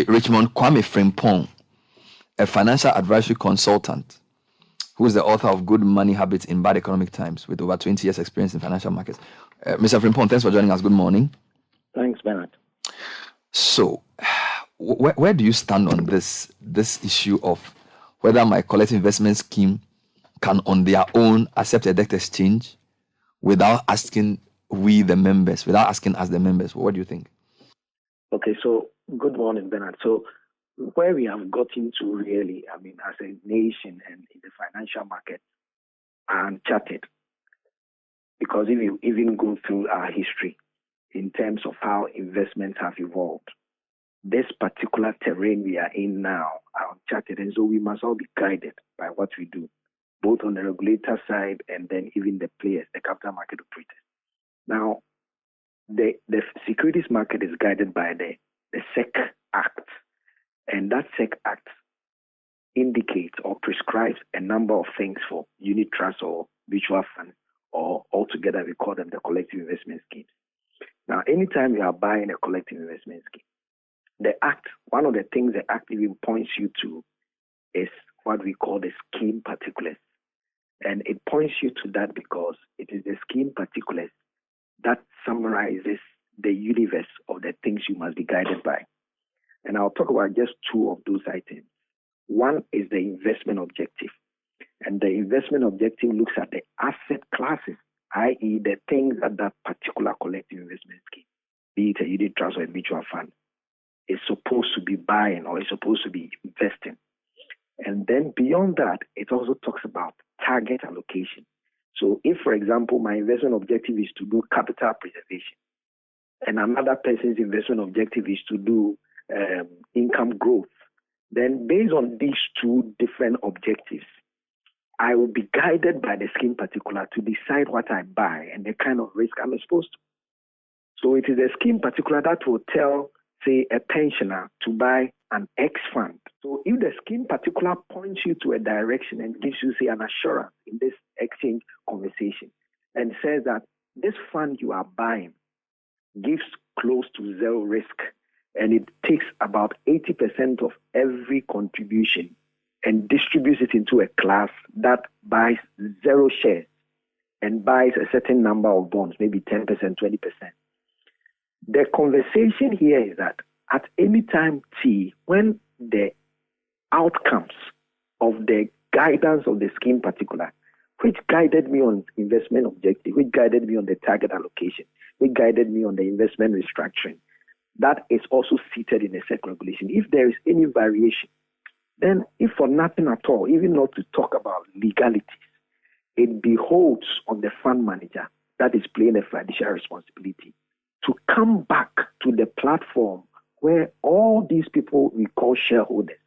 Richmond Kwame Frimpong, a financial advisory consultant who is the author of Good Money Habits in Bad Economic Times with over 20 years experience in financial markets. Mr. Frimpong, thanks for joining us. Good morning. Thanks, Bernard. So, where do you stand on this issue of whether my collective investment scheme can on their own accept a debt exchange without asking the members? What do you think? Okay, so good morning, Bernard. So where we have gotten to really, as a nation and in the financial market are uncharted. Because if you even go through our history in terms of how investments have evolved, this particular terrain we are in now are uncharted. And so we must all be guided by what we do, both on the regulator side and then even the players, the capital market operators. Now, the securities market is guided by the SEC Act. And that SEC Act indicates or prescribes a number of things for unit trust or mutual fund, or altogether we call them the collective investment schemes. Now, anytime you are buying a collective investment scheme, the Act, one of the things the Act even points you to is what we call the scheme particulars. And it points you to that because it is the scheme particulars that summarizes the universe of the things you must be guided by. And I'll talk about just two of those items. One is the investment objective. And the investment objective looks at the asset classes, i.e. the things that that particular collective investment scheme, be it a unit trust or a mutual fund, is supposed to be buying or is supposed to be investing. And then beyond that, it also talks about target allocation. So if, for example, my investment objective is to do capital preservation, and another person's investment objective is to do income growth, then based on these two different objectives, I will be guided by the scheme particular to decide what I buy and the kind of risk I'm exposed to. So it is a scheme particular that will tell, say, a pensioner to buy an X fund. So if the scheme particular points you to a direction and gives you, say, an assurance in this exchange conversation and says that this fund you are buying gives close to zero risk and it takes about 80% of every contribution and distributes it into a class that buys zero shares and buys a certain number of bonds, maybe 10%, 20%. The conversation here is that at any time T, when the outcomes of the guidance of the scheme particular, which guided me on investment objective, which guided me on the target allocation, which guided me on the investment restructuring, that is also seated in the SEC regulation. If there is any variation, then if for nothing at all, even not to talk about legalities, it beholds on the fund manager that is playing a fiduciary responsibility to come back to the platform where all these people we call shareholders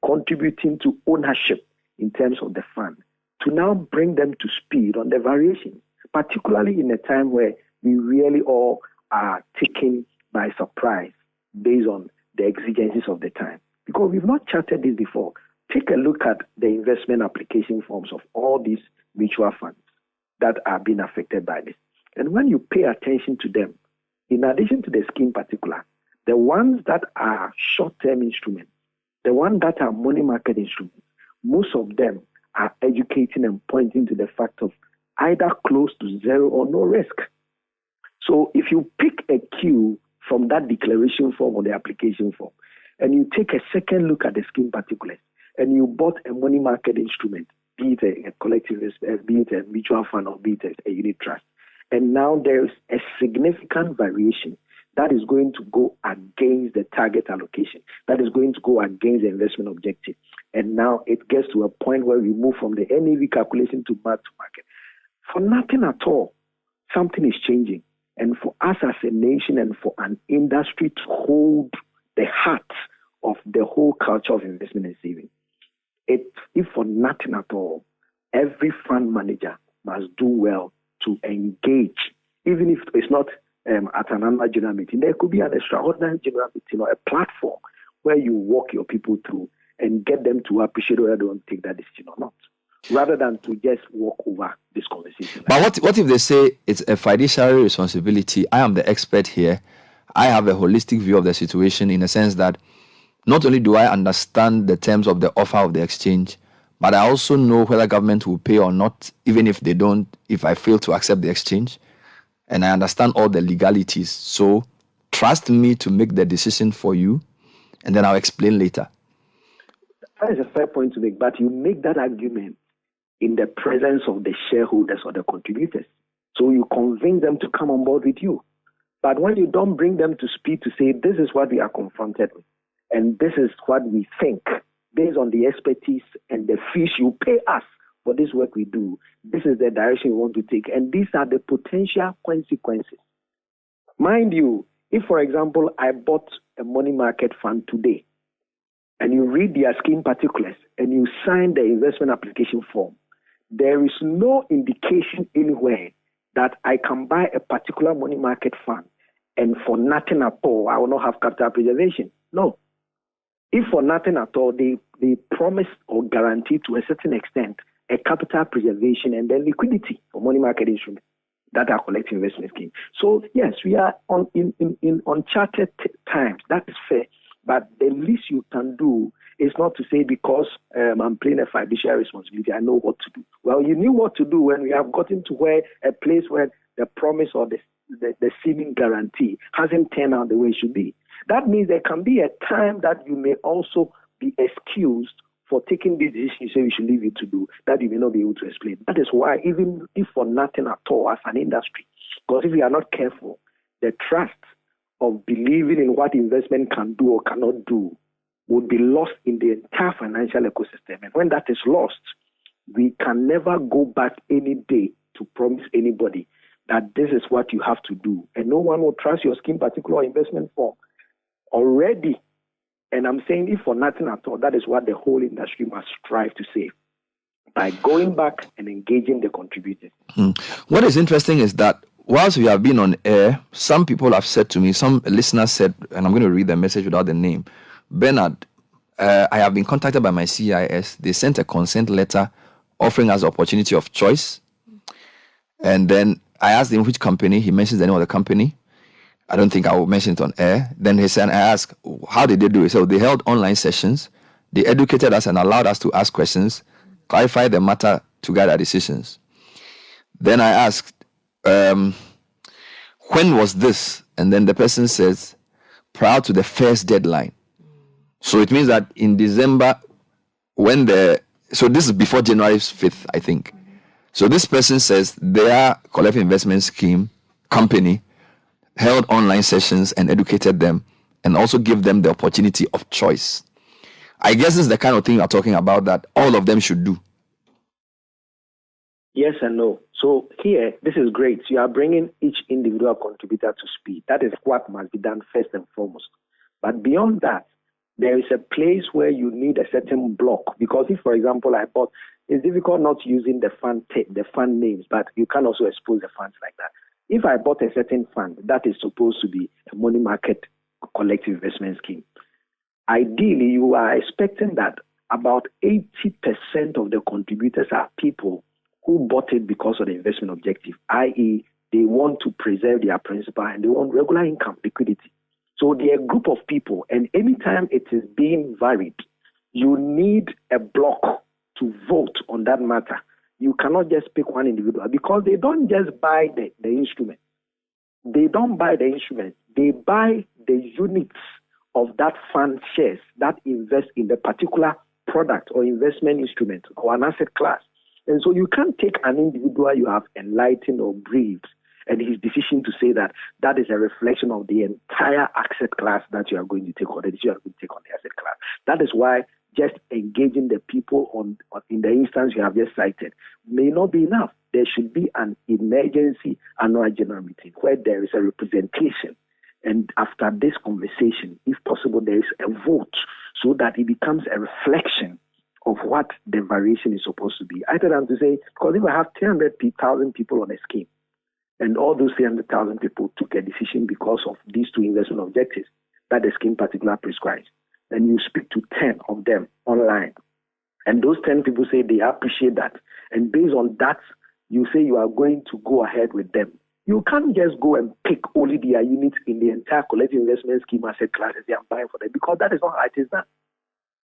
contributing to ownership in terms of the fund, to now bring them to speed on the variations, particularly in a time where we really all are taken by surprise based on the exigencies of the time. Because we've not charted this before. Take a look at the investment application forms of all these mutual funds that are being affected by this. And when you pay attention to them, in addition to the scheme particular, the ones that are short-term instruments, the ones that are money market instruments, most of them are educating and pointing to the fact of either close to zero or no risk. So if you pick a Q from that declaration form or the application form, and you take a second look at the scheme particulars, and you bought a money market instrument, be it a collective, be it a mutual fund, or be it a unit trust, and now there's a significant variation that is going to go against the target allocation, that is going to go against the investment objective. And now it gets to a point where we move from the NAV calculation to mark to market. For nothing at all, something is changing. And for us as a nation and for an industry to hold the heart of the whole culture of investment and saving, if for nothing at all, every fund manager must do well to engage, even if it's not at an annual general meeting. There could be an extraordinary general meeting or a platform where you walk your people through and get them to appreciate whether they want to take that decision or not, rather than to just walk over this conversation. But what if they say it's a fiduciary responsibility? I am the expert here. I have a holistic view of the situation in the sense that not only do I understand the terms of the offer of the exchange, but I also know whether government will pay or not, even if they don't, if I fail to accept the exchange. And I understand all the legalities. So trust me to make the decision for you, and then I'll explain later. That is a fair point to make, but you make that argument in the presence of the shareholders or the contributors. So you convince them to come on board with you. But when you don't bring them to speed to say, this is what we are confronted with, and this is what we think, based on the expertise and the fees you pay us for this work we do, this is the direction we want to take, and these are the potential consequences. Mind you, if, for example, I bought a money market fund today, and you read their scheme particulars, and you sign the investment application form, there is no indication anywhere that I can buy a particular money market fund and for nothing at all, I will not have capital preservation. No. If for nothing at all, they promise or guarantee to a certain extent a capital preservation and then liquidity for money market instruments that are collective investment schemes. So yes, we are in uncharted times. That is fair. But the least you can do is not to say because I'm playing a fiduciary responsibility, I know what to do. Well, you knew what to do when we have gotten to a place where the promise or the seeming guarantee hasn't turned out the way it should be. That means there can be a time that you may also be excused for taking this decision you say we should leave you to do, that you may not be able to explain. That is why, even if for nothing at all as an industry, because if we are not careful, the trust of believing in what investment can do or cannot do would be lost in the entire financial ecosystem. And when that is lost, we can never go back any day to promise anybody that this is what you have to do. And no one will trust your scheme, particular investment form already. And I'm saying, if for nothing at all, that is what the whole industry must strive to say by going back and engaging the contributors. What is interesting is that whilst we have been on air, some people have said to me, some listeners said, and I'm going to read the message without the name, Bernard, I have been contacted by my CIS. They sent a consent letter offering us the opportunity of choice. And then I asked him which company. He mentions the name of the company. I don't think I will mention it on air. Then he said, I asked, how did they do it? So they held online sessions. They educated us and allowed us to ask questions, clarify the matter to guide our decisions. Then I asked, when was this? And then the person says, prior to the first deadline. So it means that in December, so this is before January 5th, I think. So this person says their collective investment scheme company held online sessions and educated them and also give them the opportunity of choice. I guess this is the kind of thing you're talking about that all of them should do. Yes and no. So here, this is great. You are bringing each individual contributor to speed. That is what must be done first and foremost. But beyond that, there is a place where you need a certain block. Because if, for example, it's difficult not using the fund names, but you can also expose the funds like that. If I bought a certain fund that is supposed to be a money market collective investment scheme, ideally you are expecting that about 80% of the contributors are people who bought it because of the investment objective, i.e., they want to preserve their principal and they want regular income, liquidity. So they're a group of people, and anytime it is being varied, you need a block to vote on that matter. You cannot just pick one individual because they don't just buy the instrument. They don't buy the instrument. They buy the units of that fund shares that invest in the particular product or investment instrument or an asset class. And so you can't take an individual you have enlightened or briefed and his decision to say that that is a reflection of the entire asset class that you are going to take or the decision you are going to take on the asset class. That is why just engaging the people in the instance you have just cited may not be enough. There should be an emergency annual general meeting where there is a representation. And after this conversation, if possible, there is a vote so that it becomes a reflection of what the variation is supposed to be. I tell them to say, because if I have 300,000 people on a scheme, and all those 300,000 people took a decision because of these two investment objectives that the scheme particular prescribes, and you speak to 10 of them online, and those 10 people say they appreciate that, and based on that, you say you are going to go ahead with them, You can't just go and pick only their units in the entire collective investment scheme asset classes they are buying for them, because that is not how it is done.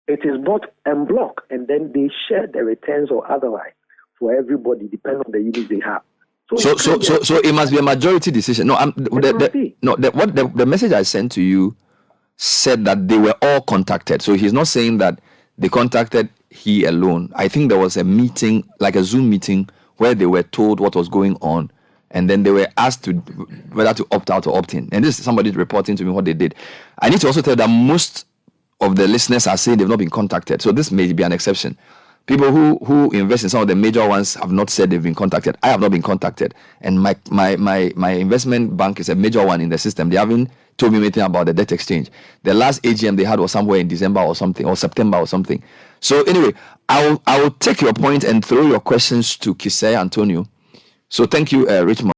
It is bought en bloc, and then they share the returns or otherwise for everybody, depending on the units they have. So it must be a majority decision. No, the message I sent to you said that they were all contacted. So he's not saying that they contacted he alone. I think there was a meeting, like a Zoom meeting, where they were told what was going on, and then they were asked to whether to opt out or opt in. And this is somebody reporting to me what they did. I need to also tell that most of the listeners are saying they've not been contacted. So this may be an exception. People who invest in some of the major ones have not said they've been contacted. I have not been contacted, and my investment bank is a major one in the system. They haven't told me anything about the debt exchange. The last AGM they had was somewhere in December or something, or September or something. So anyway, I will take your point and throw your questions to Kisei Antonio. So thank you, Richmond.